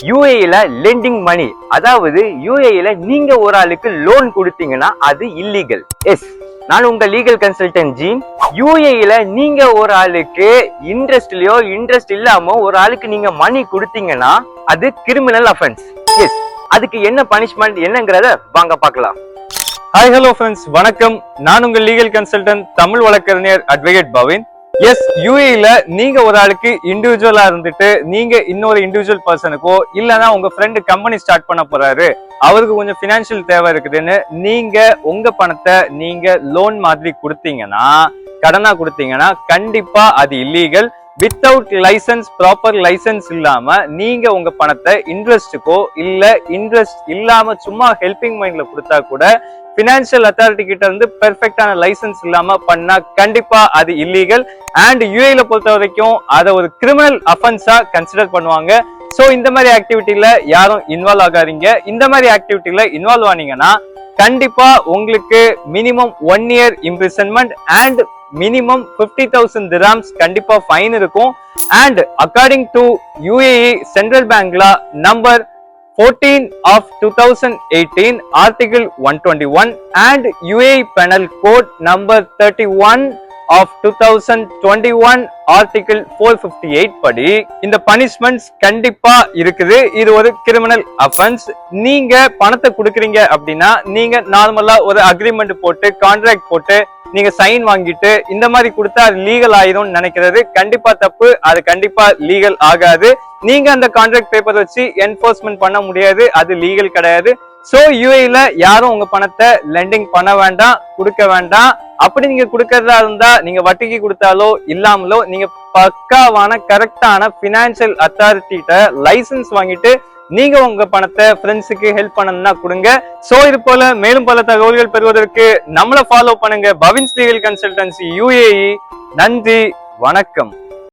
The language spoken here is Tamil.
யூஏல லெண்டிங் மணி, அதாவது யூஏல நீங்க ஒரு ஆளுக்கு லோன் கொடுத்தீங்கன்னா அது இல்லீகல். எஸ், நான் உங்க லீகல் கன்சல்டன்ட் ஜீன். யூஏல நீங்க ஒரு ஆளுக்கு இன்ட்ரெஸ்ட் இல்லாம ஒரு ஆளுக்கு நீங்க மணி கொடுத்தீங்கன்னா அது கிரிமினல் அஃபென்ஸ். எஸ், அதுக்கு என்ன பனிஷ்மெண்ட் என்னங்கறத வாங்க பார்க்கலாம். ஹாய் ஹலோ ஃப்ரெண்ட்ஸ், வணக்கம். நான் உங்க லீகல் கன்சல்டன்ட் தமிழ் வழக்கறிஞர் அட்வொகேட் பவின். எஸ், யூஏல நீங்க ஒரு ஆளுக்கு இண்டிவிஜுவலா இருந்துட்டு நீங்க இன்னொரு இண்டிவிஜுவல் பர்சனுக்கோ இல்லனா உங்க ஃப்ரெண்டு கம்பெனி ஸ்டார்ட் பண்ண போறாரு, அவருக்கு கொஞ்சம் பினான்சியல் தேவை இருக்குதுன்னு நீங்க உங்க பணத்தை நீங்க லோன் மாதிரி கொடுத்தீங்கன்னா, கடனா கொடுத்தீங்கன்னா கண்டிப்பா அது illegal. Without licence, proper licence இல்லாம நீங்க உங்க பணத்தை இன்ட்ரெஸ்டுக்கோ இல்ல இன்ட்ரெஸ்ட் இல்லாம சும்மா ஹெல்பிங் மைண்ட்ல கொடுத்தா கூட பினான்சியல் அத்தாரிட்டி கிட்ட இருந்து பெர்ஃபெக்டான லைசன்ஸ் இல்லாம பண்ணா கண்டிப்பா அது இல்லீகல். அண்ட் யூஏல பொறுத்த வரைக்கும் அதை ஒரு கிரிமினல் அஃபென்ஸா கன்சிடர் பண்ணுவாங்க. சோ இந்த மாதிரி ஆக்டிவிட்டில யாரும் இன்வால்வ் ஆகாதீங்க. இந்த மாதிரி ஆக்டிவிட்டில இன்வால்வ் ஆனீங்கன்னா கண்டிப்பா உங்களுக்கு minimum 1 year imprisonment and minimum 50,000 dirhams கண்டிப்பா ஃபைன் இருக்கும். And according to UAE central bank law number 14 of 2018 article 121 and UAE penal code number 31 of 2021 article 458 படி இந்த பனிஷ்மெண்ட்ஸ் கண்டிப்பா இருக்குது. இது ஒரு கிரிமினல் அஃபென்ஸ். நீங்க பணத்தை கொடுக்குறீங்க அப்படின்னா நீங்க நார்மலா ஒரு அக்ரிமெண்ட் போட்டு கான்ட்ராக்ட் போட்டு நீங்க சைன் வாங்கிட்டு இந்த மாதிரி கொடுத்தா அது லீகல் ஆயிரும் நினைக்கிறது கண்டிப்பா தப்பு. அது கண்டிப்பா லீகல் ஆகாது. நீங்க அந்த கான்ட்ராக்ட் பேப்பர் வச்சு என்போர்ஸ்மெண்ட் பண்ண முடியாது, அது லீகல் கிடையாது. சோ யூஏல யாரும் உங்க பணத்தை லெண்டிங் பண்ண வேண்டாம், கொடுக்க வேண்டாம். அப்படி நீங்க கொடுக்கறதா இருந்தா நீங்க வட்டிக்கு கொடுத்தாலோ இல்லாமலோ நீங்க பக்காவான கரெக்டான பினான்சியல் அத்தாரிட்டிட்ட லைசன்ஸ் வாங்கிட்டு நீங்க உங்க பணத்தை ஃப்ரெண்ட்ஸுக்கு ஹெல்ப் பண்ணணும்னா கொடுங்க. சோ இது போல மேலும் பல தகவல்கள் பெறுவதற்கு நம்மளை ஃபாலோ பண்ணுங்க, பவின்ஸ் லீகல் கன்சல்டன்சி UAE. நன்றி, வணக்கம்.